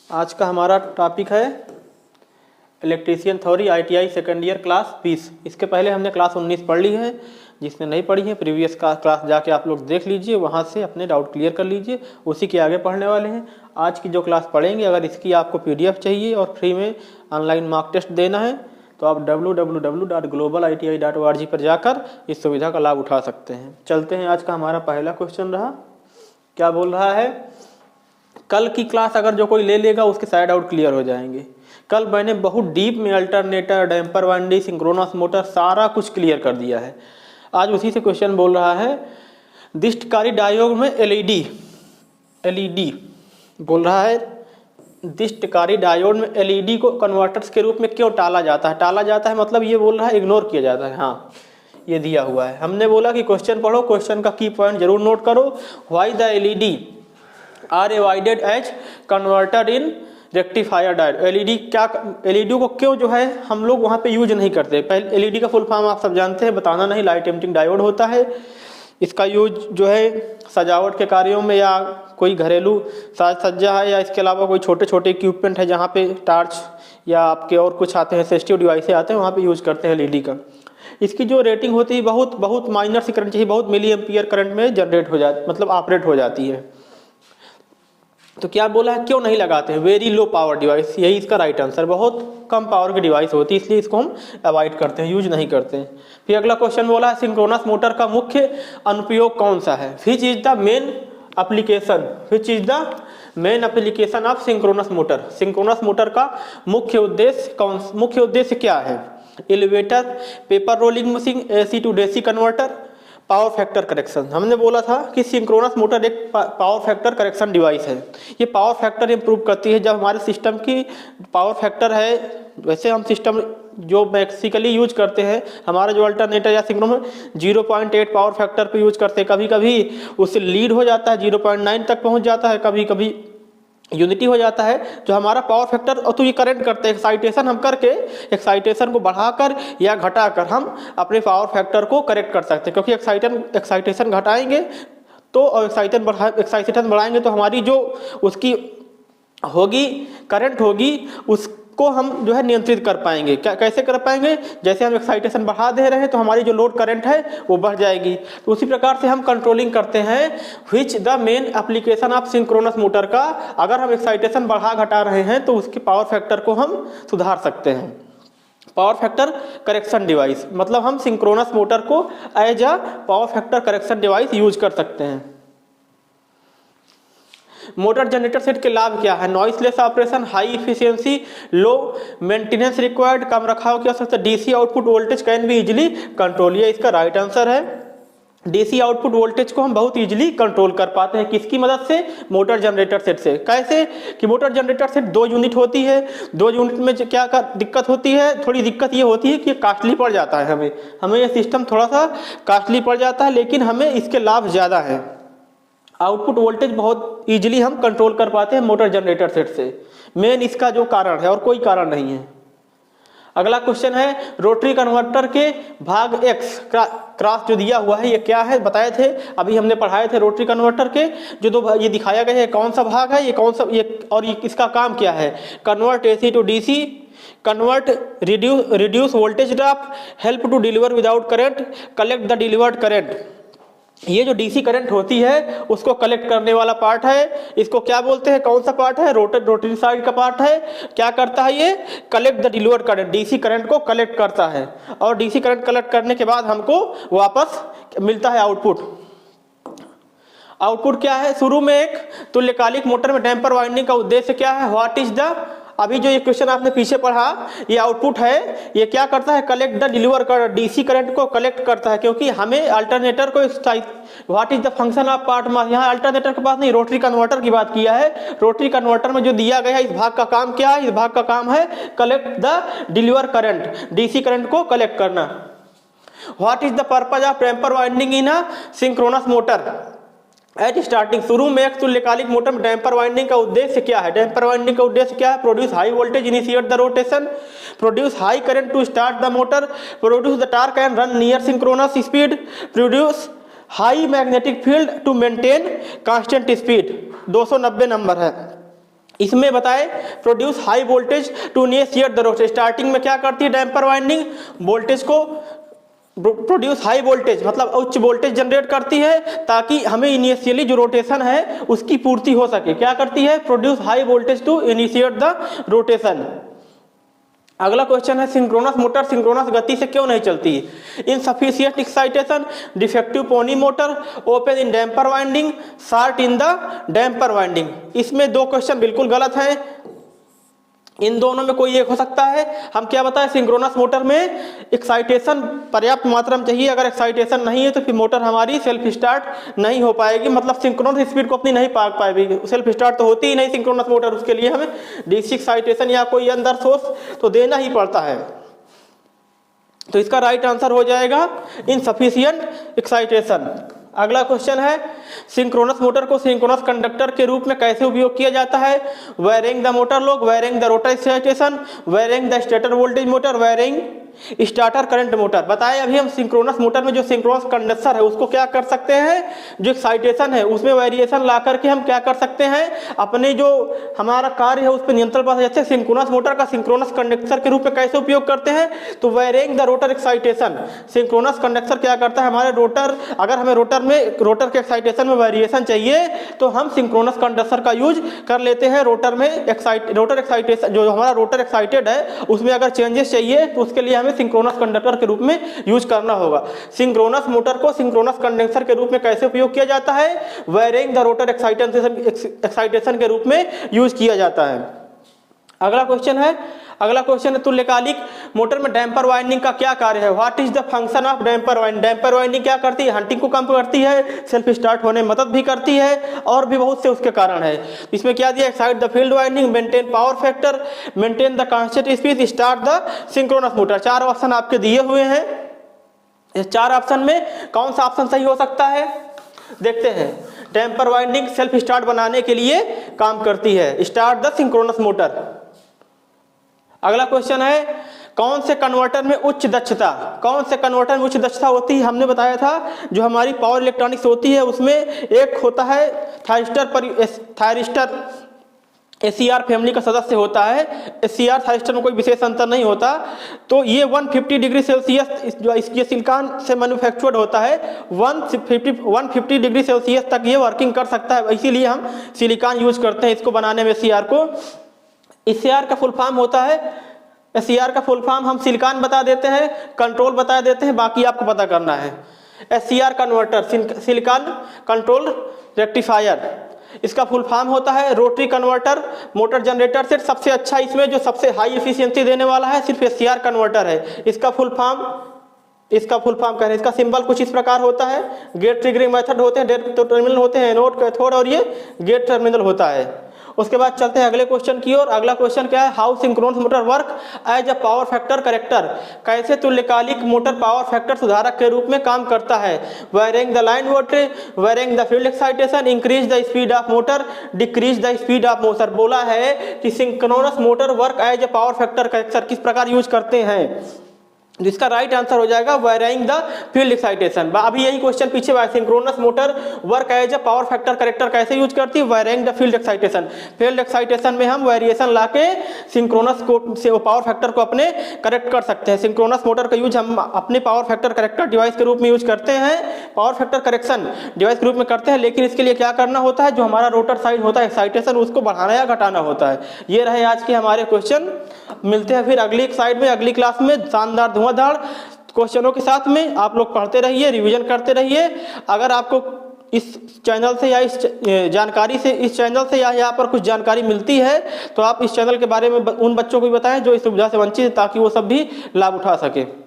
आज का हमारा टॉपिक है electrician theory ITI second year class 20। इसके पहले हमने क्लास 19 पढ़ ली है। जिसने नहीं पढ़ी है प्रीवियस का क्लास जाके आप लोग देख लीजिए, वहाँ से अपने डाउट क्लियर कर लीजिए, उसी के आगे पढ़ने वाले हैं। आज की जो क्लास पढ़ेंगे, अगर इसकी आपको PDF चाहिए और फ्री में ऑनलाइन मार्क टेस्ट देना है तो आप www.globaliti.org पर जाकर इस सुविधा का लाभ उठा सकते हैं। चलते हैं, आज का हमारा पहला क्वेश्चन रहा। क्या बोल रहा है, कल की क्लास अगर जो कोई ले लेगा उसके सारे डाउट क्लियर हो जाएंगे। कल मैंने बहुत डीप में alternator, damper winding, synchronous motor सारा कुछ क्लियर कर दिया है। आज उसी से क्वेश्चन बोल रहा है, दिष्टकारी डायोड में LED बोल रहा है, दिष्टकारी डायोड में LED को कन्वर्टर्स के रूप में क्यों टाला जाता है। टाला जाता है मतलब ये बोल रहा है इग्नोर किया जाता है। हाँ, ये दिया हुआ है। हमने बोला कि क्वेश्चन पढ़ो, क्वेश्चन का की पॉइंट जरूर नोट करो। Why the LED are avoided as converter in rectifier diode. LED को क्यों जो है हम लोग वहाँ पे यूज नहीं करते। पहले LED का फुल फॉर्म आप सब जानते हैं, बताना नहीं, लाइट एमिटिंग डायोड होता है। इसका यूज जो है सजावट के कार्यों में, या कोई घरेलू साज सज्जा है, या इसके अलावा कोई छोटे छोटे इक्विपमेंट है जहाँ पे टार्च या आपके और कुछ आते हैं सेंसिटिव डिवाइस आते हैं, वहाँ पे यूज करते हैं LED का। इसकी जो रेटिंग होती है बहुत माइनर सी करंट चाहिए, बहुत मिली एम्पियर करंट में जनरेट हो जाती, मतलब ऑपरेट हो जाती है। तो क्या बोला है, क्यों नहीं लगाते हैं। वेरी लो पावर डिवाइस, यही इसका राइट आंसर। बहुत कम पावर की डिवाइस होती है, इसलिए इसको हम अवॉइड करते हैं, यूज नहीं करते हैं। फिर अगला क्वेश्चन बोला है, सिंक्रोनस मोटर का मुख्य अनुप्रयोग कौन सा है। Which is the main application, which is the main application of synchronous motor. Synchronous motor का मुख्य उद्देश्य क्या है। Elevator, paper rolling machine, AC to DC converter, power factor correction. हमने बोला था कि सिंक्रोनस मोटर एक पावर फैक्टर करेक्शन डिवाइस है। ये पावर फैक्टर इंप्रूव करती है जब हमारे सिस्टम की पावर फैक्टर है। वैसे हम सिस्टम जो बेसिकली यूज करते हैं, हमारा जो अल्टरनेटर या सिंक्रोनस 0.8 पावर फैक्टर पे यूज करते हैं। कभी कभी उससे लीड हो जाता है, 0.9 तक पहुंच जाता है, कभी कभी यूनिटी हो जाता है। जो हमारा पावर फैक्टर, और तो ये करंट करते हैं, एक्साइटेशन हम करके, एक्साइटेशन को बढ़ाकर या घटाकर हम अपने पावर फैक्टर को करेक्ट कर सकते हैं। क्योंकि एक्साइटेशन घटाएंगे तो, और एक्साइटेशन बढ़ाएंगे तो हमारी जो उसकी होगी करंट होगी, उसको हम जो है नियंत्रित कर पाएंगे। कैसे कर पाएंगे, जैसे हम एक्साइटेशन बढ़ा दे रहे हैं तो हमारी जो लोड करंट है वो बढ़ जाएगी। तो उसी प्रकार से हम कंट्रोलिंग करते हैं। Which the main application of synchronous motor का, अगर हम एक्साइटेशन बढ़ा घटा रहे हैं तो उसके पावर फैक्टर को हम सुधार सकते हैं। पावर फैक्टर करेक्शन डिवाइस मतलब हम सिंक्रोनस मोटर को as a power factor correction device use कर सकते हैं। मोटर जनरेटर सेट के लाभ क्या है। Noiseless operation, high efficiency, low maintenance required, कम रखाव की आवश्यकता, DC output voltage can be easily control. ये इसका राइट आंसर है। DC आउटपुट वोल्टेज को हम बहुत इजीली कंट्रोल कर पाते हैं। किसकी मदद से, मोटर जनरेटर सेट से। कैसे कि मोटर जनरेटर सेट 2 यूनिट होती है। 2 यूनिट में क्या दिक्कत होती है, थोड़ी दिक्कत ये होती है कि कॉस्टली पड़ जाता है हमें ये सिस्टम थोड़ा सा कॉस्टली पड़ जाता है, लेकिन हमें इसके लाभ ज़्यादा है। आउटपुट वोल्टेज बहुत इजीली हम कंट्रोल कर पाते हैं मोटर जनरेटर सेट से। मेन इसका जो कारण है, और कोई कारण नहीं है। अगला क्वेश्चन है, रोटरी कन्वर्टर के भाग X क्रॉस जो दिया हुआ है ये क्या है, बताए थे अभी हमने पढ़ाए थे। रोटरी कन्वर्टर के जो दो ये दिखाया गया है, कौन सा भाग है, ये कौन सा, ये और ये इसका काम क्या है। Convert AC to DC, convert reduce voltage drop, help to deliver without current, collect the delivered current. ये जो DC करंट होती है उसको कलेक्ट करने वाला पार्ट है। इसको क्या बोलते हैं, कौन सा पार्ट है, रोटरी साइड का पार्ट है। क्या करता है ये, collect the delivered current, DC current को कलेक्ट करता है। और DC करंट कलेक्ट करने के बाद हमको वापस मिलता है आउटपुट। आउटपुट क्या है, शुरू में एक तुल्यकालिक मोटर में डैम्पर वाइंडिंग का उद्देश्य क्या है। व्हाट इज द, अभी जो ये क्वेश्चन आपने पीछे पढ़ा, ये आउटपुट है। ये क्या करता है, कलेक्ट द डिलीवर कर, DC करंट को कलेक्ट करता है। क्योंकि हमें अल्टरनेटर को, what is the function of part mass, यहाँ अल्टरनेटर के पास नहीं, रोटरी कन्वर्टर की बात किया है। रोटरी कन्वर्टर में जो दिया गया है, इस भाग का काम क्या है, इस भाग का काम है collect the deliver current, DC current को कलेक्ट करना। What is the purpose of damper winding in a synchronous motor eight starting. शुरू में एक तुल्यकालिक मोटर में डैम्पर वाइंडिंग का उद्देश्य क्या है। डैम्पर वाइंडिंग का उद्देश्य क्या है, produce high voltage, initiate the rotation, produce high current to start the motor, produce the torque and run near synchronous speed, produce high magnetic field to maintain constant speed. 290 number है। इसमें बताए produce high voltage to initiate the rotation. Starting में क्या करती है damper winding, voltage को produce high voltage मतलब उच्च वोल्टेज जनरेट करती है ताकि हमें इनिशियली जो रोटेशन है उसकी पूर्ति हो सके। क्या करती है, produce high voltage to initiate the rotation. अगला क्वेश्चन है सिंक्रोनस मोटर सिंक्रोनस गति से क्यों नहीं चलती। Insufficient excitation, defective pony motor, open in damper winding, short in the damper winding. इसमें दो क्वेश्चन बिल्कुल गलत हैं, इन दोनों में कोई एक हो सकता है। हम क्या बताएं, सिंक्रोनस मोटर में एक्साइटेशन पर्याप्त मात्रा में चाहिए, अगर एक्साइटेशन नहीं है तो फिर मोटर हमारी सेल्फ स्टार्ट नहीं हो पाएगी, मतलब सिंक्रोनस स्पीड को अपनी नहीं पा पाएगी, सेल्फ स्टार्ट तो होती ही नहीं सिंक्रोनस मोटर। उसके लिए हमें डीसी एक्साइटेशन या कोई अंदर सोर्स तो देना ही पड़ता है। तो इसका राइट आंसर हो जाएगा इनसफिशिएंट एक्साइटेशन। अगला क्वेश्चन है सिंक्रोनस मोटर को सिंक्रोनस कंडक्टर के रूप में कैसे उपयोग किया जाता है। Varying the motor lock, wiring the rotor excitation, wiring the stator voltage motor, wiring starter current motor. बताए अभी हम सिंक्रोनस मोटर में जो सिंक्रोनस कंडेंसर है उसको क्या कर सकते हैं, जो एक्साइटेशन है उसमें वेरिएशन ला करके हम क्या कर सकते हैं, अपने जो हमारा कार्य है उस पर नियंत्रण पा सकते हैं। सिंक्रोनस मोटर का सिंक्रोनस कंडेंसर के रूप में कैसे उपयोग करते हैं, तो wiring the rotor excitation. Synchronous condenser क्या करता है, हमारे रोटर, अगर हमें रोटर के एक्साइटेशन में वेरिएशन चाहिए तो हम सिंक्रोनस कंडेंसर का यूज कर लेते हैं। रोटर में रोटर एक्साइटेशन, जो हमारा रोटर एक्साइटेड है उसमें अगर चेंजेस चाहिए तो उसके लिए हमें सिंक्रोनस कंडक्टर के रूप में यूज करना होगा। सिंक्रोनस मोटर को सिंक्रोनस कंडेंसर के रूप में कैसे उपयोग किया जाता है, वायरिंग द रोटर एक्साइटेशन के रूप में यूज किया जाता है। अगला क्वेश्चन है तुल्यकालिक मोटर में डैम्पर वाइंडिंग का क्या कार्य है। What is the function of damper winding. Damper winding क्या करती है, हंटिंग को कम करती है, सेल्फ स्टार्ट होने में मदद भी करती है और भी बहुत से उसके कारण है। इसमें क्या दिया, excite the field winding, maintain power factor, maintain the constant speed, start the synchronous motor. चार ऑप्शन आपके दिए हुए हैं, इस चार ऑप्शन में कौन सा ऑप्शन सही हो सकता है, देखते हैं। डैम्पर वाइंडिंग सेल्फ स्टार्ट बनाने के लिए काम करती है, स्टार्ट द सिंक्रोनस मोटर। अगला क्वेश्चन है कौन से कन्वर्टर में उच्च दक्षता होती है। हमने बताया था जो हमारी पावर इलेक्ट्रॉनिक्स होती है उसमें एक होता है थायरिस्टर एसीआर फैमिली का सदस्य होता है। एसीआर थायरिस्टर में कोई विशेष अंतर नहीं होता। तो ये 150 डिग्री सेल्सियस जो इसके सिलिकॉन से मैन्युफैक्चर्ड होता है, 150 डिग्री सेल्सियस तक ये वर्किंग कर सकता है, इसीलिए हम सिलिकॉन यूज करते हैं इसको बनाने में। एसीआर को, एसीआर का फुल फॉर्म होता है, एसीआर का फुल फॉर्म हम सिलिकॉन बता देते हैं, कंट्रोल बता देते हैं, बाकी आपको पता करना है। ACR converter silicon control rectifier, इसका फुल फॉर्म होता है रोटरी कन्वर्टर। मोटर जनरेटर से सबसे अच्छा इसमें जो सबसे हाई एफिशिएंसी देने वाला है सिर्फ एसीआर कन्वर्टर है। इसका फुल फॉर्म कह रहे हैं, इसका सिंबल कुछ इस प्रकार होता है। गेट ट्रिगरिंग मेथड होते हैं, डेट टर्मिनल होते हैं, एनोड कैथोड, और ये गेट टर्मिनल होता है। उसके बाद चलते हैं अगले क्वेश्चन की ओर। अगला क्वेश्चन क्या है, how synchronous motor work as a power factor corrector. कैसे तुल्यकालिक मोटर पावर फैक्टर सुधारक के रूप में काम करता है। Varying the line voltage, varying the field excitation, increase the speed of motor, decrease the speed of motor. बोला है कि synchronous motor work as a power factor corrector किस प्रकार यूज करते हैं, जिसका राइट आंसर हो जाएगा वायरिंग द फील्ड एक्साइटेशन। अभी यही क्वेश्चन पीछे, synchronous motor work as a power factor corrector कैसे यूज करती है, varying the field excitation. Field excitation में हम वेरिएशन लाके सिंक्रोनस को से पावर फैक्टर को अपने करेक्ट कर सकते हैं। सिंक्रोनस मोटर का यूज हम अपने पावर फैक्टर करेक्टर डिवाइस के रूप में यूज करते हैं, पावर फैक्टर करेक्शन डिवाइस के रूप में करते हैं। लेकिन इसके लिए क्या करना होता है, जो हमारा रोटर साइड होता है एक्साइटेशन उसको बढ़ाना या घटाना होता है। ये रहे आज के हमारे क्वेश्चन। मिलते हैं फिर अगली साइड में, अगली क्लास में शानदार धुआंधार क्वेश्चनों के साथ में। आप लोग पढ़ते रहिए, रिवीजन करते रहिए। अगर आपको इस चैनल से या इस जानकारी से, इस चैनल से या यहाँ पर कुछ जानकारी मिलती है तो आप इस चैनल के बारे में उन बच्चों को भी बताएं जो इस सुविधा से वंचित है, ताकि वो सब भी लाभ उठा सके।